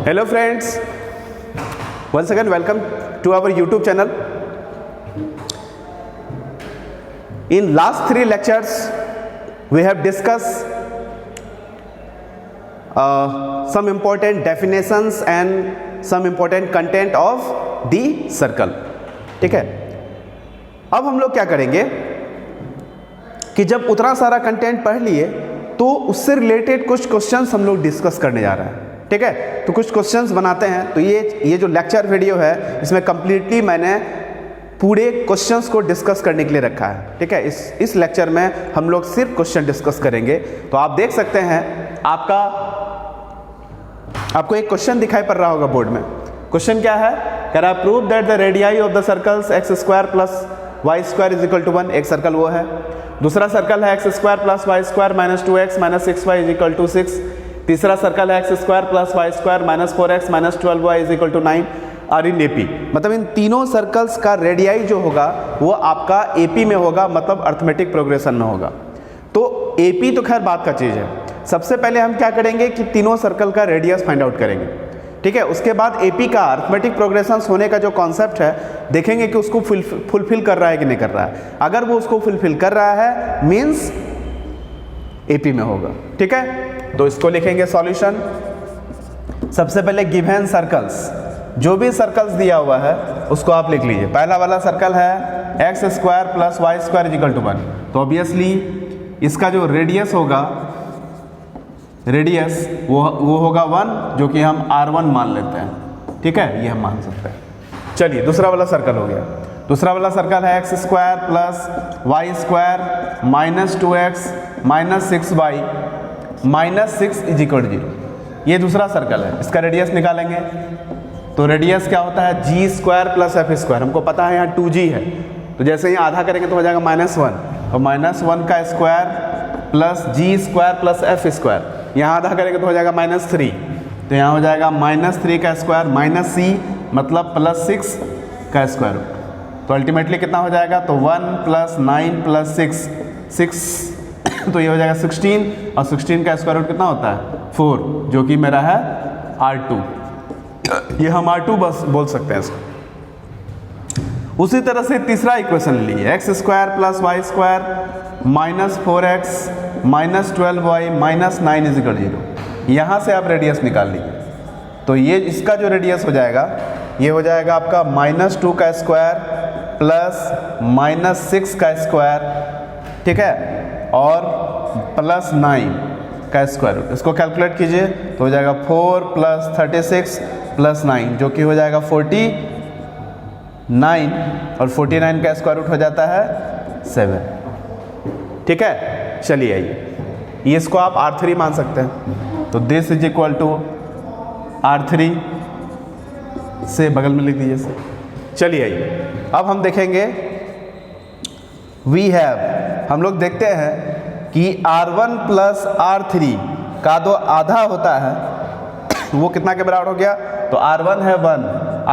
Hello friends, once again welcome to our YouTube channel. In last 3 lectures we have discussed some important definitions and some important content of the circle. ठीक है, अब हम लोग क्या करेंगे कि जब उतना सारा कंटेंट पढ़ लिए तो उससे रिलेटेड कुछ क्वेश्चंस हम लोग डिस्कस करने जा रहे हैं. ठीक है, तो कुछ क्वेश्चंस बनाते हैं. तो ये जो लेक्चर वीडियो है इसमें कंप्लीटली मैंने पूरे क्वेश्चंस को डिस्कस करने के लिए रखा है. ठीक है, इस लेक्चर में हम लोग सिर्फ क्वेश्चन डिस्कस करेंगे. तो आप देख सकते हैं आपको एक क्वेश्चन दिखाई पड़ रहा होगा बोर्ड में. क्वेश्चन क्या है? Can I prove that the radii of the circles x square plus y square is equal to 1. एक सर्कल वो है. दूसरा सर्कल है x square plus y square minus 2x minus 6y is equal to 6. तीसरा circle है x square plus y square minus 4x minus 12y is equal to 9 are in AP. मतलब इन तीनों सर्कल्स का रेडियाई जो होगा वो आपका एपी में होगा, मतलब अर्थमेटिक प्रोग्रेशन में होगा. तो एपी तो खैर बात का चीज़ है. सबसे पहले हम क्या करेंगे कि तीनों सर्कल का रेडियस फाइंड आउट करेंगे. ठीक है, उसके बाद एपी का अर्थमेटिक प्रोग्रेशन होने का जो कॉन्सेप्ट है देखेंगे कि उसको फुलफिल कर रहा है कि नहीं कर रहा है. अगर वो उसको फुलफिल कर रहा है मीन्स एपी में होगा. ठीक है, तो इसको लिखेंगे सॉल्यूशन. सबसे पहले गिवन सर्कल्स, जो भी सर्कल्स दिया हुआ है उसको आप लिख लीजिए. पहला वाला सर्कल है x square plus y square is equal to 1. तो ऑब्वियसली इसका जो रेडियस होगा, रेडियस वो होगा 1, जो कि हम r1 मान लेते हैं. ठीक है, ये हम मान सकते हैं. चलिए दूसरा वाला सर्कल हो गया. दूसरा वाला सर्कल है x square plus y square minus 2x minus 6y minus 6 is equal to 0. ये दूसरा सर्कल है. इसका रेडियस निकालेंगे तो रेडियस क्या होता है? जी स्क्वायर प्लस एफ स्क्वायर. हमको पता है यहाँ 2g है, तो जैसे ही आधा करेंगे तो हो जाएगा -1. तो -1 का स्क्वायर प्लस जी स्क्वायर प्लस एफ स्क्वायर. यहाँ आधा करेंगे तो हो जाएगा -3. तो यहाँ हो जाएगा -3 का स्क्वायर माइनस c मतलब +6 का स्क्वायर रूट. तो अल्टीमेटली कितना हो जाएगा? तो 1 + 9 + 6 तो ये हो जाएगा 16, और 16 का स्क्वायर रूट कितना होता है? 4, जो कि मेरा है R2. ये हम R2 बस बोल सकते हैं इसको. उसी तरह से तीसरा इक्वेशन लीजिए x square plus y square minus 4x minus 12y minus 9 is equal 0. यहाँ से आप रेडियस निकाल लीजिए. तो ये इसका जो रेडियस हो जाएगा ये हो जाएगा आपका -2 का स्क्वायर प्लस -6 का स्क्वायर. ठीक है, और प्लस 9 का स्क्वायर रूट. इसको कैलकुलेट कीजिए तो हो जाएगा 4 + 36 + 9, जो कि हो जाएगा 49, और 49 का स्क्वायर रूट हो जाता है 7. ठीक है, चलिए आइए, ये इसको आप R3 मान सकते हैं. तो this is equal to R3 से बगल में लिख दीजिए सर. चलिए आइए, अब हम देखेंगे वी हैव, हम लोग देखते हैं कि R1 + R3 का जो आधा होता है वो कितना के बराबर हो गया? तो R1 है 1,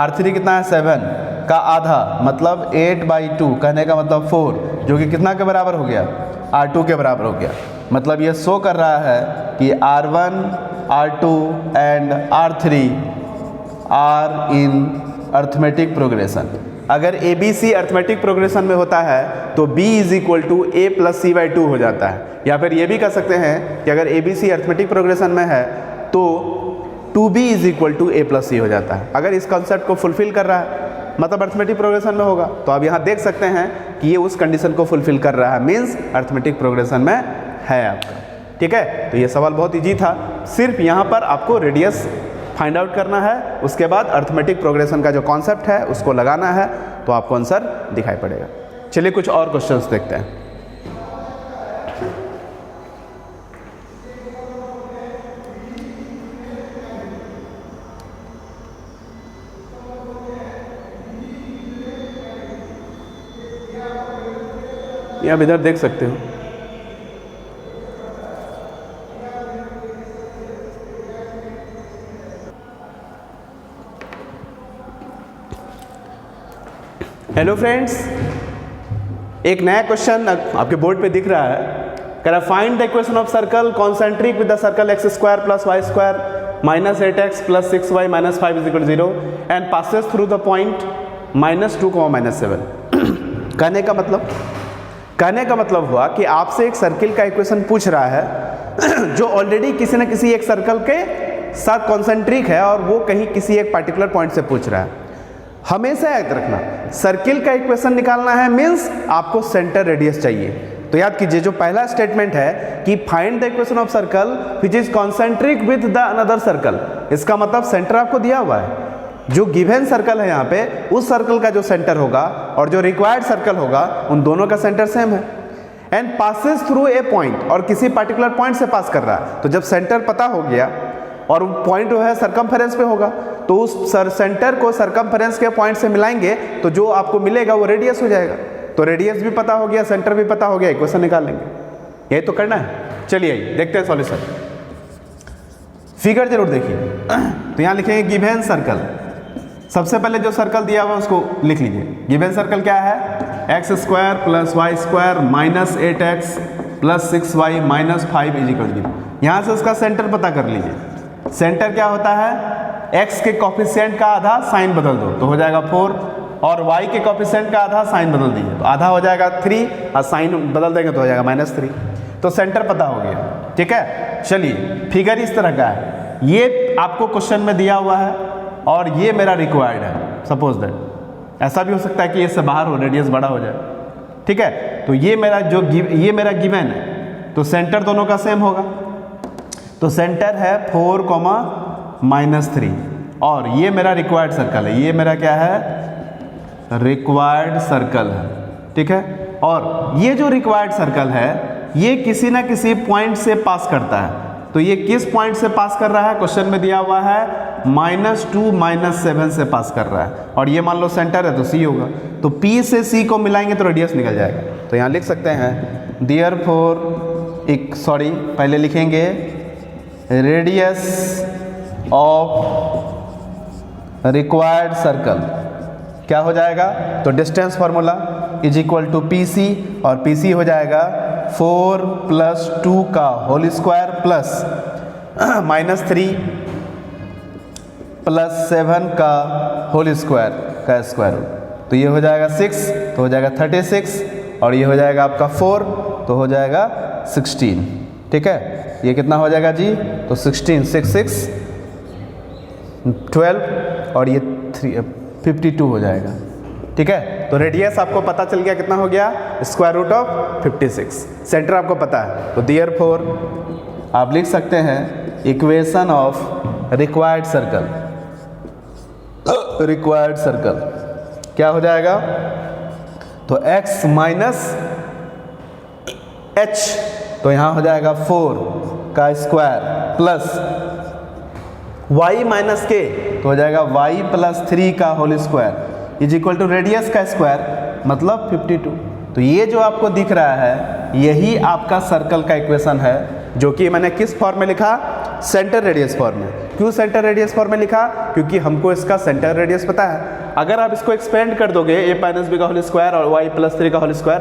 R3 कितना है 7 का आधा, मतलब 8/2, कहने का मतलब 4, जो कि कितना के बराबर हो गया? R2 के बराबर हो गया. मतलब ये शो कर रहा है कि R1, R2 and R3 are in arithmetic progression. अगर ABC अर्थमेटिक प्रोग्रेशन में होता है तो B is equal to A + C/2 हो जाता है. या फिर ये भी कह सकते हैं कि अगर ABC अर्थमेटिक प्रोग्रेशन में है तो 2B is equal to A + C हो जाता है. अगर इस कॉन्सेप्ट को फुलफिल कर रहा है मतलब अर्थमेटिक प्रोग्रेशन में होगा. तो आप यहाँ देख सकते हैं कि ये उस कंडीशन को फुलफिल कर रहा है, मीन्स अर्थमेटिक प्रोग्रेशन में है आपका. ठीक है, तो ये सवाल बहुत ईजी था. सिर्फ यहाँ पर आपको रेडियस फाइंड आउट करना है, उसके बाद अर्थमेटिक प्रोग्रेशन का जो कॉन्सेप्ट है उसको लगाना है, तो आपको आंसर दिखाई पड़ेगा. चलिए कुछ और क्वेश्चंस देखते हैं. ये आप इधर देख सकते हो. हेलो फ्रेंड्स, एक नया क्वेश्चन आपके बोर्ड पे दिख रहा है. Can I find the equation of circle concentric with the circle x square plus y square -8x + 6y - 5 = 0 and passes through the point -2, -7। कहने का मतलब हुआ कि आपसे एक सर्किल का इक्वेशन पूछ रहा है जो ऑलरेडी किसी न किसी एक सर्कल के साथ कॉन्सेंट्रिक है और वो कहीं किसी एक पार्टिकुलर पॉइंट से पूछ रहा है। हमेशा याद रखना, सर्किल का इक्वेशन निकालना है मीन्स आपको सेंटर रेडियस चाहिए। तो याद कीजिए जो पहला स्टेटमेंट है कि find the equation of circle which is concentric with the another circle, इसका मतलब सेंटर आपको दिया हुआ है। जो गिवन सर्कल है यहाँ पे, उस सर्कल का जो सेंटर होगा और जो रिक्वायर्ड सर्कल होगा उन दोनों का सेंटर सेम है। And passes through a point, और किसी पार्टिकुलर पॉइंट से पास कर रहा है। तो जब सेंटर पता हो गया और पॉइंट जो है सरकमफेरेंस पे होगा, तो उस सेंटर को सरकमफेरेंस के पॉइंट से मिलाएंगे तो जो आपको मिलेगा वो रेडियस हो जाएगा। तो रेडियस भी पता हो गया, सेंटर भी पता हो गया, इक्वेशन निकाल लेंगे। यही तो करना है। चलिए आइए देखते हैं सॉल्यूशन। फिगर जरूर देखिए। तो यहाँ लिखेंगे गिवन सर्कल। सबसे पहले जो सर्कल दिया हुआ उसको लिख लीजिए। गिवन सर्कल क्या है? x² + y² - 8x + 6y - 5 = 0। यहाँ से उसका सेंटर पता कर लीजिए। सेंटर क्या होता है? x के कॉफिशिएंट का आधा साइन बदल दो तो हो जाएगा 4, और y के कॉफिशिएंट का आधा साइन बदल दीजिए तो आधा हो जाएगा 3, और साइन बदल देंगे तो हो जाएगा -3। तो सेंटर पता हो गया। ठीक है, चलिए फिगर इस तरह का है। ये आपको क्वेश्चन में दिया हुआ है और ये मेरा रिक्वायर्ड है। सपोज दैट ऐसा भी हो सकता है कि इससे बाहर हो, रेडियस बड़ा हो जाए। ठीक है, तो ये मेरा गिवन है, तो सेंटर दोनों का सेम होगा। तो सेंटर है 4, -3, और ये मेरा रिक्वायर्ड सर्कल है। ये मेरा क्या है? रिक्वायर्ड सर्कल है। ठीक है, और ये जो रिक्वायर्ड सर्कल है ये किसी ना किसी पॉइंट से पास करता है। तो ये किस पॉइंट से पास कर रहा है? क्वेश्चन में दिया हुआ है -2, -7 से पास कर रहा है, और ये मान लो सेंटर है तो C होगा। तो P से C को मिलाएंगे तो रेडियस निकल जाएगा। तो यहाँ लिख सकते हैं देयरफॉर पहले लिखेंगे रेडियस ऑफ रिक्वायर्ड सर्कल क्या हो जाएगा? तो डिस्टेंस फार्मूला = PC, और PC हो जाएगा 4 + 2 का होल स्क्वायर प्लस -3 + 7 का होल स्क्वायर का स्क्वायर रूट। तो ये हो जाएगा 6, तो हो जाएगा 36, और ये हो जाएगा आपका 4, तो हो जाएगा 16। ठीक है, ये कितना हो जाएगा जी? तो 16, 6, 6, 12, और ये 52 हो जाएगा। ठीक है, तो रेडियस आपको पता चल गया कितना हो गया? √56। सेंटर आपको पता है, तो देयरफॉर आप लिख सकते हैं इक्वेशन ऑफ रिक्वायर्ड सर्कल क्या हो जाएगा? तो x - h, तो यहाँ हो जाएगा 4 का स्क्वायर प्लस y - k, तो हो जाएगा y + 3 का होल स्क्वायर = रेडियस का स्क्वायर मतलब 52। तो ये जो आपको दिख रहा है यही आपका सर्कल का इक्वेशन है, जो कि मैंने किस फॉर्म में लिखा? सेंटर रेडियस फॉर्म में। क्यों सेंटर रेडियस फॉर्म में लिखा? क्योंकि हमको इसका सेंटर रेडियस पता है। अगर आप इसको एक्सपेंड कर दोगे a - b का होल स्क्वायर और y + 3 का होल स्क्वायर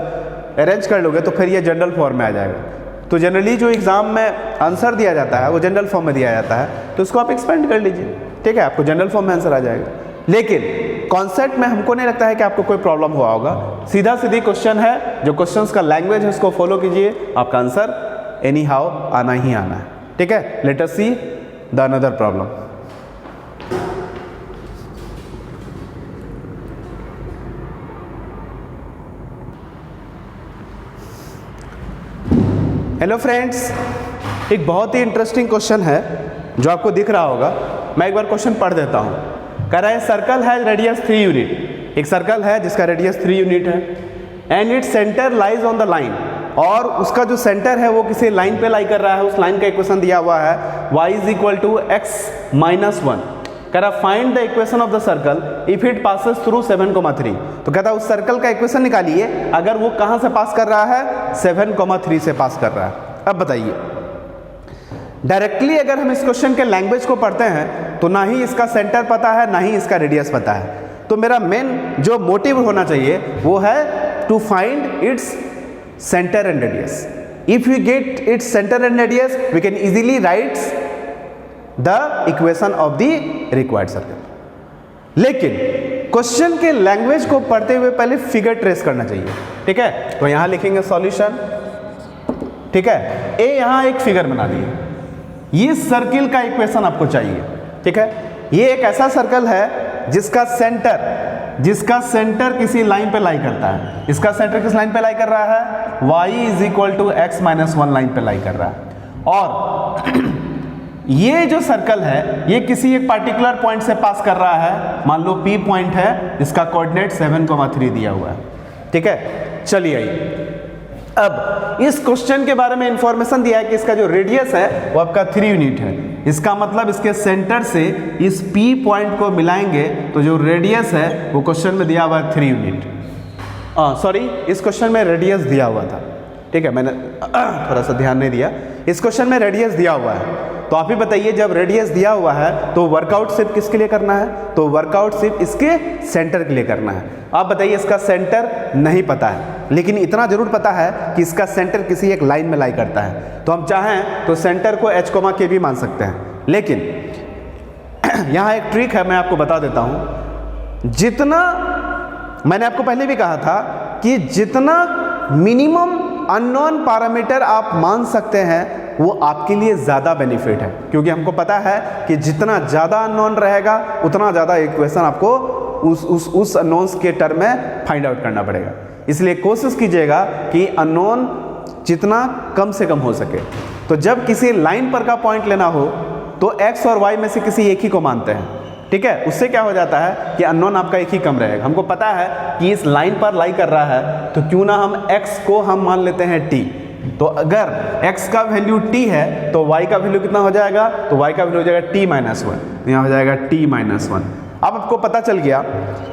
अरेंज कर लोगे तो फिर ये जनरल फॉर्म में आ जाएगा। तो जनरली जो एग्जाम में आंसर दिया जाता है वो जनरल फॉर्म में दिया जाता है, तो इसको आप एक्सपेंड कर लीजिए। ठीक है, आपको जनरल फॉर्म में आंसर आ जाएगा। लेकिन कॉन्सेप्ट में हमको नहीं लगता है कि आपको कोई प्रॉब्लम हुआ होगा। सीधा सीधी क्वेश्चन है, जो क्वेश्चंस का लैंग्वेज है उसको फॉलो कीजिए, आपका आंसर एनी हाउ आना ही आना है। ठीक है, let us see the another problem. Hello friends, एक बहुत ही इंटरेस्टिंग क्वेश्चन है जो आपको दिख रहा होगा। मैं एक बार क्वेश्चन पढ़ देता हूँ। कह रहा है सर्कल है रेडियस 3 यूनिट। एक सर्कल है जिसका रेडियस 3 यूनिट है and its centre lies on the line, और उसका जो सेंटर है वो किसी लाइन पे लाई कर रहा है। उस लाइन का इक्वेशन दिया हुआ है y = x - 1। कह रहा find the equation of the circle if it passes through 7,3। तो कहता है उस सर्कल का इक्वेशन निकालिए अगर वो कहाँ से पास कर रहा है? 7,3 से पास कर रहा है। अब बताइए, डायरेक्टली अगर हम इस क्वेश्चन के लैंग्वेज को पढ़ते हैं तो ना ही इसका सेंटर पता है ना ही इसका रेडियस पता है। तो मेरा मेन जो मोटिव होना चाहिए वो है to find its centre and radius. If we get its centre and radius we can easily write the equation of the required circle. लेकिन क्वेश्चन के लैंग्वेज को पढ़ते हुए पहले फिगर ट्रेस करना चाहिए, ठीक है। तो यहां लिखेंगे सॉल्यूशन, ठीक है। ए यहां एक फिगर बना दिए, ये सर्किल का इक्वेशन आपको चाहिए, ठीक है। ये एक ऐसा सर्कल है जिसका सेंटर किसी लाइन पे लाई करता है। इसका सेंटर किस लाइन पे लाई कर रहा है? y = x-1 लाइन पे लाई कर रहा है। और ये जो सर्कल है ये किसी एक पार्टिकुलर पॉइंट से पास कर रहा है, मान लो P पॉइंट है, इसका कोऑर्डिनेट 7,3 दिया हुआ है, ठीक है। चलिए आइए, अब इस क्वेश्चन के बारे में इंफॉर्मेशन दिया है कि इसका जो रेडियस है वो आपका 3 यूनिट है। इसका मतलब इसके सेंटर से इस P पॉइंट को मिलाएंगे तो जो रेडियस है वो क्वेश्चन में दिया हुआ है 3 यूनिट। सॉरी, इस क्वेश्चन में रेडियस दिया हुआ था, ठीक है, मैंने थोड़ा सा ध्यान नहीं दिया। इस क्वेश्चन में रेडियस दिया हुआ है, तो आप ही बताइए जब रेडियस दिया हुआ है तो वर्कआउट सिर्फ किसके लिए करना है? तो वर्कआउट सिर्फ इसके सेंटर के लिए करना है। आप बताइए, इसका सेंटर नहीं पता है, लेकिन इतना जरूर पता है कि इसका सेंटर किसी एक लाइन में लाई करता है। तो हम चाहें तो सेंटर को h, k भी मान सकते हैं। लेकिन यहाँ एक ट्रिक है, मैं आपको बता देता हूँ। जितना मैंने आपको पहले भी कहा था कि जितना मिनिमम अननोन पैरामीटर आप मान सकते हैं वो आपके लिए ज़्यादा बेनिफिट है, क्योंकि हमको पता है कि जितना ज़्यादा अननोन रहेगा उतना ज़्यादा इक्वेशन आपको उस अननोन्स के टर्म में फाइंड आउट करना पड़ेगा। इसलिए कोशिश कीजिएगा कि अननोन जितना कम से कम हो सके। तो जब किसी लाइन पर का पॉइंट लेना हो तो x और y में से किसी एक ही को मानते हैं, ठीक है। उससे क्या हो जाता है कि अननोन आपका एक ही कम रहेगा। हमको पता है कि इस लाइन पर लाई कर रहा है, तो क्यों ना हम x को हम मान लेते हैं t। तो अगर x का वैल्यू t है तो y का वैल्यू कितना हो जाएगा? तो y का वैल्यू हो जाएगा t-1, यहाँ हो जाएगा t-1। अब आपको पता चल गया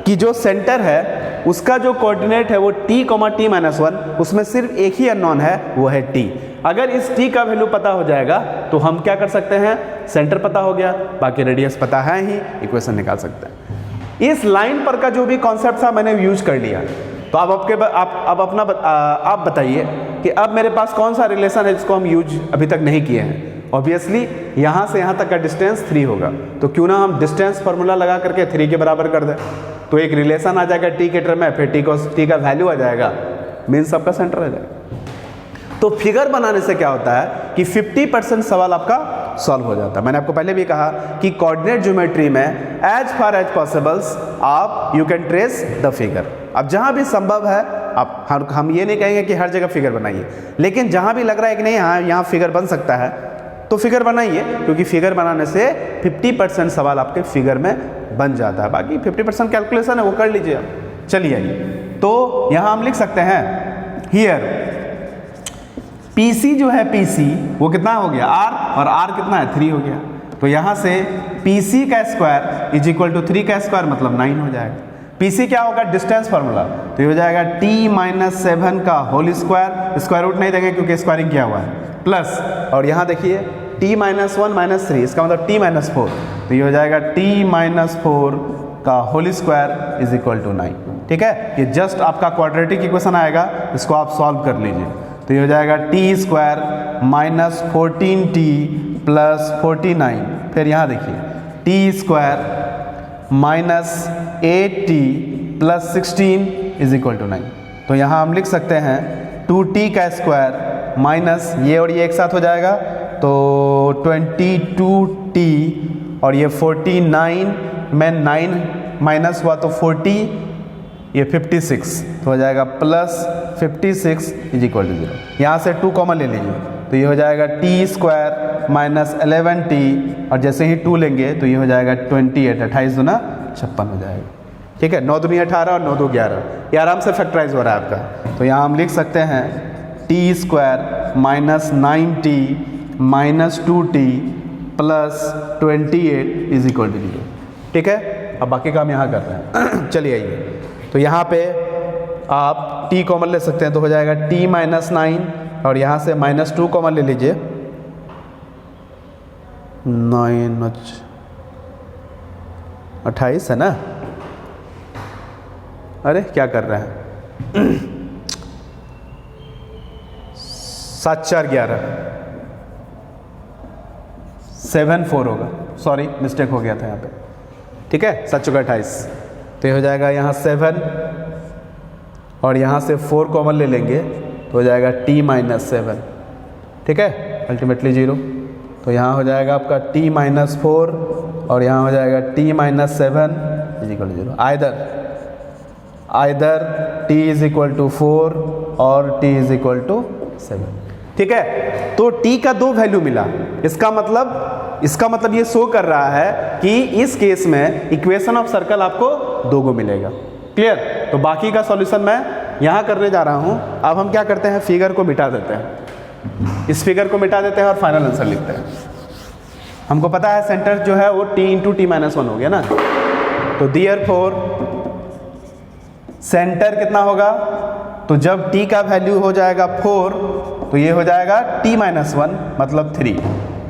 कि जो सेंटर है उसका जो कोऑर्डिनेट है वो t,t-1, उसमें सिर्फ एक ही अननोन है, वो है t। अगर इस t का वैल्यू पता हो जाएगा तो हम क्या कर सकते हैं? सेंटर पता हो गया, बाकी रेडियस पता है ही, इक्वेशन निकाल सकते हैं। इस लाइन पर का जो भी कॉन्सेप्ट था मैंने यूज कर लिया। तो आप बताइए कि अब मेरे पास कौन सा रिलेशन है जिसको हम यूज अभी तक नहीं किए हैं। ऑब्वियसली यहाँ से यहाँ तक का डिस्टेंस 3 होगा, तो क्यों ना हम डिस्टेंस फार्मूला लगा करके 3 के बराबर कर दें। तो एक रिलेशन आ जाएगा t के टर्म में, फिर t का वैल्यू आ जाएगा, मीन्स आपका सेंटर आ जाएगा। तो फिगर बनाने से क्या होता है कि 50% सवाल आपका सॉल्व हो जाता है। मैंने आपको पहले भी कहा कि कोऑर्डिनेट ज्योमेट्री में एज फार एज पॉसिबल्स आप you can trace the figure. अब जहाँ भी संभव है आप, हम ये नहीं कहेंगे कि हर जगह फिगर बनाइए, लेकिन जहाँ भी लग रहा है कि नहीं हाँ यहाँ फिगर बन सकता है तो फिगर बनाइए, क्योंकि फिगर बनाने से 50% सवाल आपके फिगर में बन जाता है। बाकी 50% कैलकुलेशन है वो कर लीजिए आप। चलिए आइए, तो यहाँ हम लिख सकते हैं हियर PC जो है PC वो कितना हो गया R, और R कितना है 3 हो गया। तो यहाँ से PC का स्क्वायर = 3 का स्क्वायर मतलब 9 हो जाएगा। PC क्या होगा? डिस्टेंस फार्मूला, तो ये हो जाएगा t-7 का होल स्क्वायर, स्क्वायर रूट नहीं देंगे क्योंकि स्क्वायरिंग किया हुआ है, प्लस, और यहाँ देखिए t-1 - 3, इसका मतलब t-4, तो ये हो जाएगा t-4 का होल स्क्वायर = 9, ठीक है। ये जस्ट आपका क्वाड्रेटिक इक्वेशन आएगा, इसको आप सॉल्व कर लीजिए। तो ये हो जाएगा t² - 14t + 49, फिर यहाँ देखिए t² - 8t + 16 = 9। तो यहाँ हम लिख सकते हैं 2t का स्क्वायर माइनस ये और ये एक साथ हो जाएगा, तो 22t, और ये 49 में 9 माइनस हुआ तो 40, ये 56, तो हो जाएगा प्लस 56 = 0। यहाँ से 2 कॉमन ले लीजिए, तो ये हो जाएगा t² - 11t, और जैसे ही 2 लेंगे तो ये हो जाएगा 28, 28 दूना 56 हो जाएगा, ठीक है। 9 दूनी 18 और 9 दो 11, ये आराम से फैक्टराइज हो रहा है आपका। तो यहाँ हम लिख सकते हैं t² - 9t - 2t + 28 = 0, ठीक है। अब बाकी काम यहाँ कर रहे हैं। चलिए आइए, तो यहाँ पे आप t कॉमन ले सकते हैं, तो हो जाएगा t - 9, और यहाँ से -2 कॉमन ले लीजिए, 9 28 है ना। अरे क्या कर रहे हैं 7 4 11 7 4 होगा, सॉरी मिस्टेक हो गया था यहाँ पे, ठीक है 7 चौका 28, तो ये हो जाएगा यहाँ 7 और यहाँ से 4 कॉमन ले लेंगे तो हो जाएगा t माइनस 7, ठीक है, अल्टीमेटली 0। तो यहाँ हो जाएगा आपका t माइनस 4 और यहाँ हो जाएगा t minus 7 is equal to 0। Either t is equal to 4 और t इज इक्वल टू 7, ठीक है। तो t का 2 वैल्यू मिला, इसका मतलब ये शो कर रहा है कि इस केस में इक्वेशन ऑफ सर्कल आपको 2 को मिलेगा। क्लियर? तो बाकी का सॉल्यूशन मैं यहाँ करने जा रहा हूँ। अब हम क्या करते हैं, फिगर को मिटा देते हैं, इस फिगर को मिटा देते हैं और फाइनल आंसर लिखते हैं। हमको पता है सेंटर जो है वो t इंटू t माइनस 1 हो गया ना, तो देयरफॉर सेंटर कितना होगा, तो जब t का वैल्यू हो जाएगा 4 तो ये हो जाएगा t माइनस 1 मतलब 3।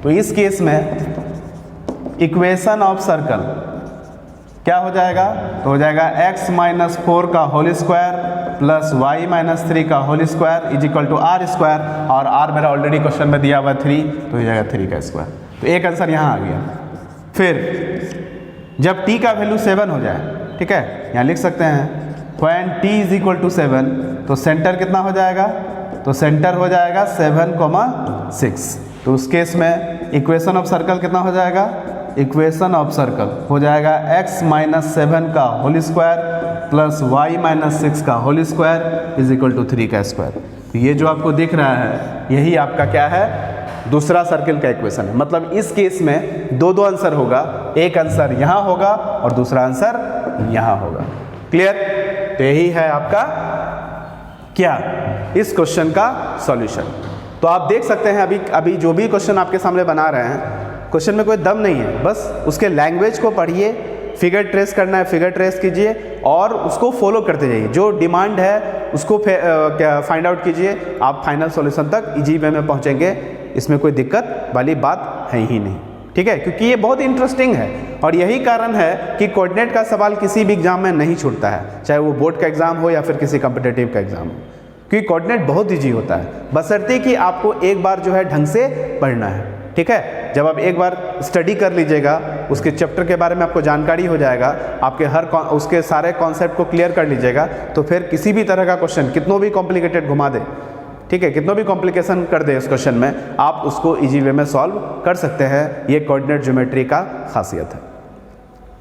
तो इस केस में इक्वेशन ऑफ सर्कल क्या हो जाएगा, तो हो जाएगा x माइनस 4 का whole square plus y minus 3 का whole square is equal to r square, और r मेरा ऑलरेडी क्वेश्चन में दिया हुआ 3, तो हो जाएगा 3 का स्क्वायर। तो एक आंसर यहाँ आ गया। फिर जब t का वैल्यू 7 हो जाए, ठीक है, यहाँ लिख सकते हैं when t is equal to 7, तो सेंटर कितना हो जाएगा, तो सेंटर हो जाएगा 7,6। तो उस केस में इक्वेशन ऑफ सर्कल कितना हो जाएगा, इक्वेशन ऑफ सर्कल हो जाएगा x माइनस 7 का whole square plus y minus 6 का whole square is equal to 3 का स्क्वायर। तो ये जो आपको दिख रहा है यही आपका क्या है, दूसरा सर्कल का इक्वेशन है। मतलब इस केस में 2 आंसर होगा, एक आंसर यहाँ होगा और दूसरा आंसर यहाँ होगा। क्लियर? तो यही है आपका क्या, इस क्वेश्चन का सॉल्यूशन। तो आप देख सकते हैं अभी जो भी क्वेश्चन आपके सामने बना रहे हैं, क्वेश्चन में कोई दम नहीं है, बस उसके लैंग्वेज को पढ़िए, फिगर ट्रेस करना है फिगर ट्रेस कीजिए और उसको फॉलो करते जाइए, जो डिमांड है उसको फाइंड आउट कीजिए, आप फाइनल सॉल्यूशन तक इजी वे में पहुंचेंगे। इसमें कोई दिक्कत वाली बात है ही नहीं, ठीक है, क्योंकि ये बहुत इंटरेस्टिंग है और यही कारण है कि कोऑर्डिनेट का सवाल किसी भी एग्जाम में नहीं छूटता है, चाहे वो बोर्ड का एग्जाम हो या फिर किसी कॉम्पिटिटिव का एग्जाम हो, क्योंकि कोऑर्डिनेट बहुत ईजी होता है, बशर्ते कि आपको एक बार जो है ढंग से पढ़ना है। ठीक है, जब आप एक बार स्टडी कर लीजिएगा, उसके चैप्टर के बारे में आपको जानकारी हो जाएगा, आपके उसके सारे कॉन्सेप्ट को क्लियर कर लीजिएगा, तो फिर किसी भी तरह का क्वेश्चन कितनों भी कॉम्प्लिकेटेड घुमा दे, ठीक है, कितनों भी कॉम्प्लिकेशन कर दे इस क्वेश्चन में, आप उसको इजी वे में सॉल्व कर सकते हैं। ये कोऑर्डिनेट ज्योमेट्री का खासियत है।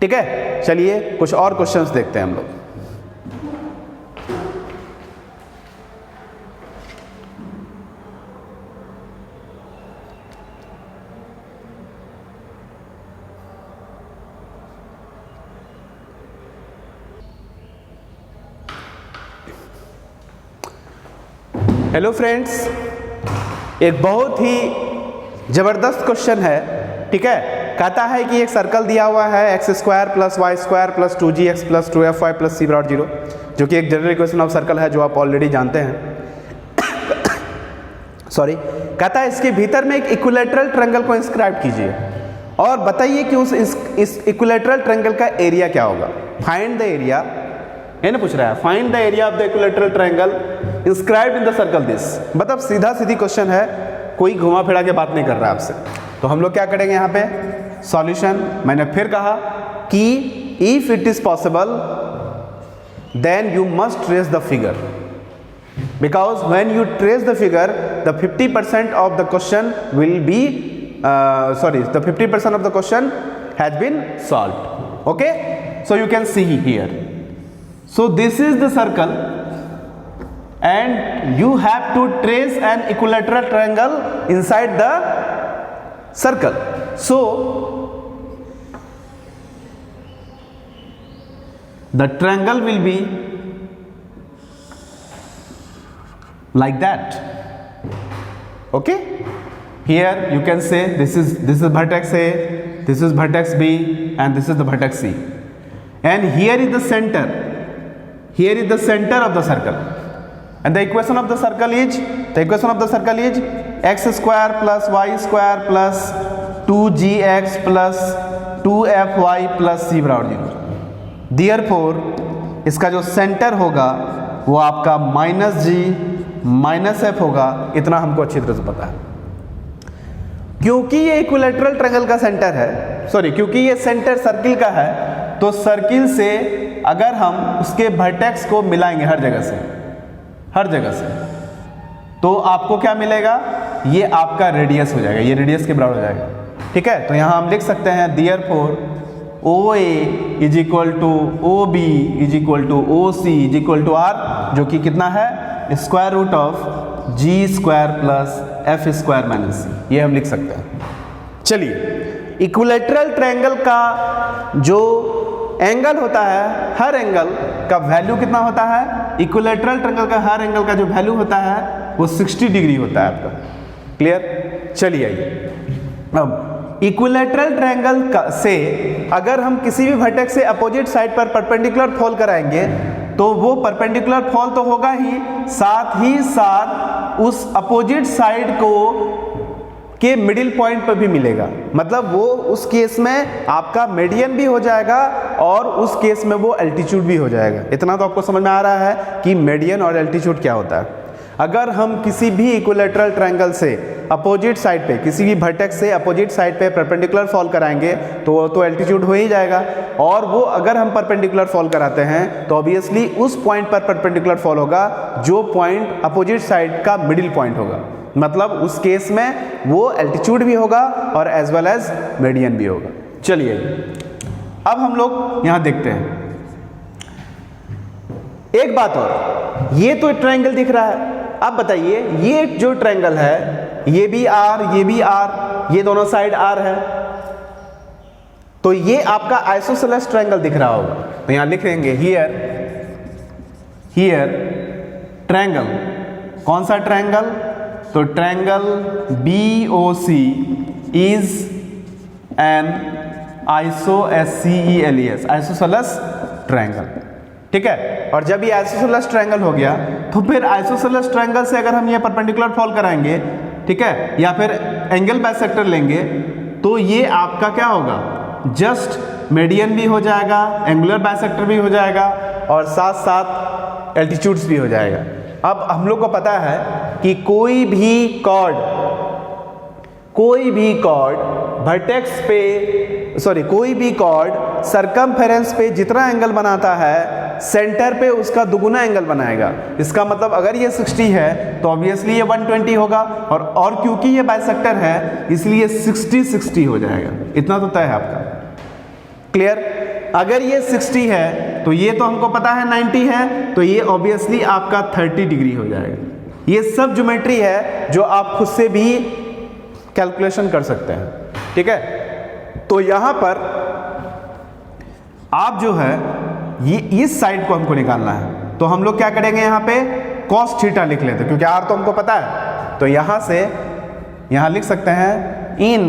ठीक है, चलिए कुछ और क्वेश्चंस देखते हैं हम लोग। हेलो फ्रेंड्स, एक बहुत ही जबरदस्त क्वेश्चन है। ठीक है, कहता है कि एक सर्कल दिया हुआ है x square plus y square plus 2gx plus 2fy plus c ब्रॉड 0, जो कि एक जनरल इक्वेशन ऑफ सर्कल है जो आप ऑलरेडी जानते हैं। सॉरी, कहता है इसके भीतर में एक इक्विलैटरल ट्रायंगल को इंस्क्राइब कीजिए और बताइए कि इस इक्विलैटरल ट्रायंगल का एरिया क्या होगा। फाइंड द एरिया, ये ना पूछ रहा है, find the area of the equilateral triangle inscribed in the circle this. मतलब सीधा सीधी क्वेश्चन है, कोई घुमा फिरा के बात नहीं कर रहा है आपसे। तो हम लोग क्या करेंगे यहाँ पे, सॉल्यूशन। मैंने फिर कहा कि if it is possible then you must trace the figure, because when you trace the figure the 50% of the question will be the 50% of the question has been solved. Okay, so you can see here, so this is the circle and you have to trace an equilateral triangle inside the circle. So the triangle will be like that. Okay, here you can say this is vertex A, this is vertex B, and this is the vertex C, and here is the center, here is the center of the circle, and the equation of the circle is x square plus y square plus 2gx plus 2fy plus c बराबर 0। Therefore इसका जो centre होगा वो आपका -g - f होगा। इतना हमको अच्छी तरह से पता है। क्योंकि ये इक्विलैटरल ट्रायंगल का सेंटर है, सॉरी क्योंकि ये सेंटर सर्किल का है, तो सर्किल से अगर हम उसके वर्टेक्स को मिलाएंगे हर जगह से, तो आपको क्या मिलेगा, ये आपका रेडियस हो जाएगा, ये रेडियस के बराबर हो जाएगा। ठीक है, तो यहाँ हम लिख सकते हैं therefore OA is equal to OB is equal to OC is equal to R, जो कि कितना है, square root of G square plus F square minus C, ये हम लिख सकते हैं। चलिए, इक्विलैटरल ट्रायंगल का जो एंगल होता है, हर एंगल का वैल्यू कितना होता है, इक्विलैटरल ट्रायंगल का हर एंगल का जो वैल्यू होता है वो 60 डिग्री होता है आपका। क्लियर? चलिए आइए, अब इक्विलैटरल ट्रायंगल से अगर हम किसी भी वर्टेक्स से अपोजिट साइड पर परपेंडिकुलर फॉल कराएंगे तो वो परपेंडिकुलर फॉल तो होगा ही साथ उस अपोजिट साइड को के मिडिल पॉइंट पर भी मिलेगा, मतलब वो उस केस में आपका मीडियन भी हो जाएगा और उस केस में वो एल्टीट्यूड भी हो जाएगा। इतना तो आपको समझ में आ रहा है कि मीडियन और एल्टीट्यूड क्या होता है। अगर हम किसी भी इक्विलैटरल ट्रायंगल से अपोजिट साइड पे, किसी भी वर्टेक्स से अपोजिट साइड पे परपेंडिकुलर फॉल कराएंगे तो वो तो एल्टीट्यूड हो ही जाएगा, और वो अगर हम परपेंडिकुलर फॉल कराते हैं तो ऑब्वियसली उस पॉइंट पर परपेंडिकुलर फॉल होगा जो पॉइंट अपोजिट साइड का मिडिल पॉइंट होगा, मतलब उस केस में वो एल्टीट्यूड भी होगा और एज वेल एज मीडियन भी होगा। चलिए, अब हम लोग यहां देखते हैं एक बात और, ये तो ट्रायंगल दिख रहा है, अब बताइए ये जो ट्रायंगल है ये भी R, ये भी R, ये दोनों साइड R है, तो ये आपका आइसोसेलेस ट्रायंगल दिख रहा होगा। तो यहां लिख लेंगे हियर ट्रायंगल, कौन सा ट्रायंगल, तो triangle BOC is an isosceles, isosceles triangle. ठीक है, और जब ये आइसोसेलेस ट्रायंगल हो गया तो फिर आइसोसेलेस ट्रायंगल से अगर हम ये परपेंडिकुलर फॉल कराएंगे, ठीक है, या फिर एंगल बाइसेक्टर लेंगे, तो ये आपका क्या होगा, जस्ट मीडियन भी हो जाएगा, एंगुलर बाइसेक्टर भी हो जाएगा और साथ साथ एल्टीट्यूड्स भी हो जाएगा। अब हम लोग को पता है कि कोई भी कॉर्ड वर्टेक्स पे, सॉरी कोई भी कॉर्ड सरकमफेरेंस पे जितना एंगल बनाता है सेंटर पे उसका दुगुना एंगल बनाएगा। इसका मतलब अगर ये 60 है तो ऑब्वियसली ये 120 होगा, और क्योंकि ये बाइसेक्टर है इसलिए 60-60 हो जाएगा। इतना तो तय है आपका। क्लियर? अगर ये 60 है तो ये तो हमको पता है 90 है, तो ये ऑब्वियसली आपका 30 डिग्री हो जाएगा। ये सब ज्योमेट्री है जो आप खुद से भी कैलकुलेशन कर सकते हैं। ठीक है, तो यहां पर आप जो है ये इस साइड को हमको निकालना है, तो हम लोग क्या करेंगे, यहाँ पे cos थीटा लिख लेते हैं क्योंकि R तो हमको पता है। तो यहां से यहां लिख सकते हैं इन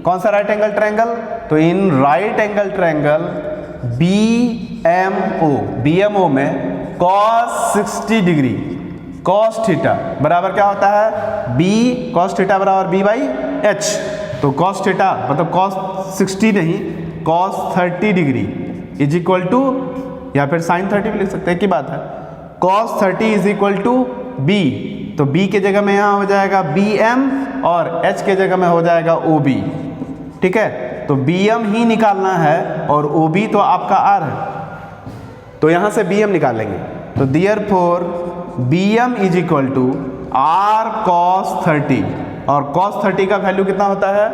कौन सा राइट एंगल ट्रायंगल, तो in right angle triangle BMO में cos 60 डिग्री cos थीटा बराबर क्या होता है, B cos थीटा बराबर B/H। तो cos थीटा मतलब cos 60 नहीं cos 30 degree is equal to, या फिर sin 30 भी लिख सकते हैं, की बात है, cos 30 is equal to B। तो B के जगह में यहाँ हो जाएगा BM और H के जगह में हो जाएगा OB। ठीक है, तो BM ही निकालना है और OB तो आपका R है, तो यहाँ से BM निकालेंगे। तो therefore BM is equal to R cos 30, और cos 30 का वैल्यू कितना होता है,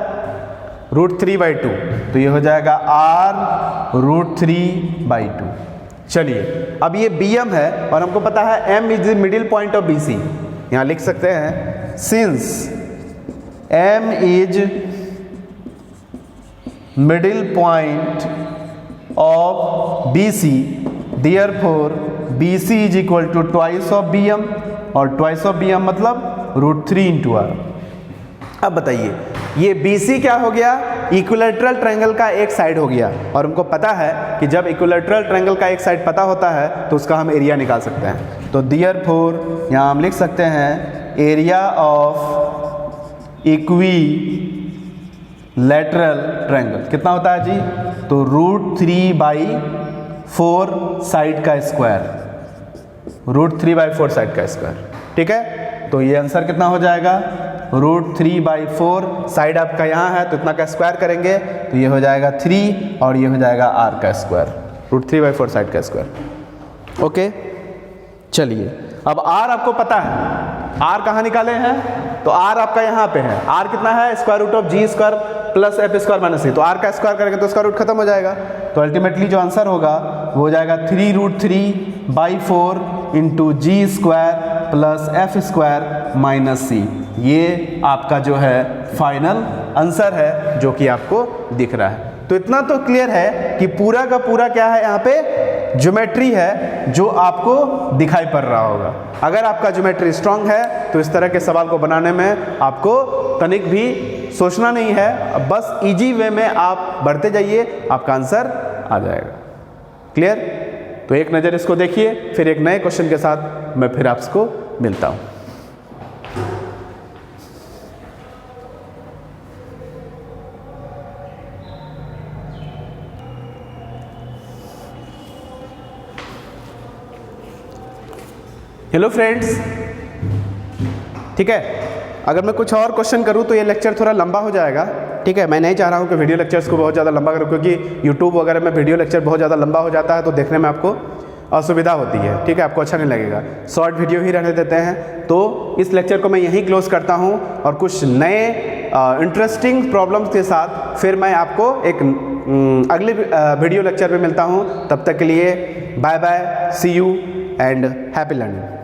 √3/2, तो ये हो जाएगा R √3/2। चलिए, अब ये BM है और हमको पता है M is the middle point of BC। यहाँ लिख सकते हैं since M is middle point of BC, therefore BC is equal to twice of BM, और ट्वाइस ऑफ BM मतलब √3 × R। अब बताइए ये BC क्या हो गया, इक्विलैटरल ट्रायंगल का एक साइड हो गया, और हमको पता है कि जब इक्विलैटरल ट्रायंगल का एक साइड पता होता है तो उसका हम एरिया निकाल सकते हैं। तो देयरफॉर यहाँ हम लिख सकते हैं एरिया ऑफ इक्विलैटरल ट्रायंगल कितना होता है जी, तो √3/4 साइड का स्क्वायर, √3/4 साइड का स्क्वायर। ठीक है, तो ये आंसर कितना हो जाएगा, √3/4, साइड आपका यहाँ है तो इतना का स्क्वायर करेंगे तो ये हो जाएगा 3 और ये हो जाएगा r का स्क्वायर, √3/4 साइड का स्क्वायर। ओके, चलिए अब r आपको पता है, r कहाँ निकाले हैं, तो r आपका यहाँ पे है, r कितना है, √g² plus f² minus c, तो r का स्क्वायर करेंगे तो इसका रूट खत्म हो जाएगा, तो अल्टीमेटली जो आंसर होगा वो हो जाएगा 3√3/4 into g² plus f² minus c। ये आपका जो है फाइनल आंसर है जो कि आपको दिख रहा है। तो इतना तो क्लियर है कि पूरा का पूरा क्या है, यहाँ पे ज्योमेट्री है जो आपको दिखाई पड़ रहा होगा। अगर आपका ज्योमेट्री स्ट्रांग है तो इस तरह के सवाल को बनाने में आपको तनिक भी सोचना नहीं है, बस इजी वे में आप बढ़ते जाइए, आपका आंसर आ जाएगा। क्लियर? तो एक नज़र इसको देखिए, फिर एक नए क्वेश्चन के साथ मैं फिर आपको मिलता हूँ। हेलो फ्रेंड्स, ठीक है, अगर मैं कुछ और क्वेश्चन करूं तो ये लेक्चर थोड़ा लंबा हो जाएगा। ठीक है, मैं नहीं चाह रहा हूं कि वीडियो लेक्चर्स को बहुत ज़्यादा लंबा करूं, क्योंकि यूट्यूब वगैरह में वीडियो लेक्चर बहुत ज़्यादा लंबा हो जाता है तो देखने में आपको असुविधा होती है। ठीक है, आपको अच्छा नहीं लगेगा, शॉर्ट वीडियो ही रहने देते हैं। तो इस लेक्चर को मैं यहीं क्लोज करता हूँ और कुछ नए इंटरेस्टिंग प्रॉब्लम्स के साथ फिर मैं आपको एक अगले वीडियो लेक्चर में मिलता हूँ। तब तक के लिए bye bye, see you and happy learning.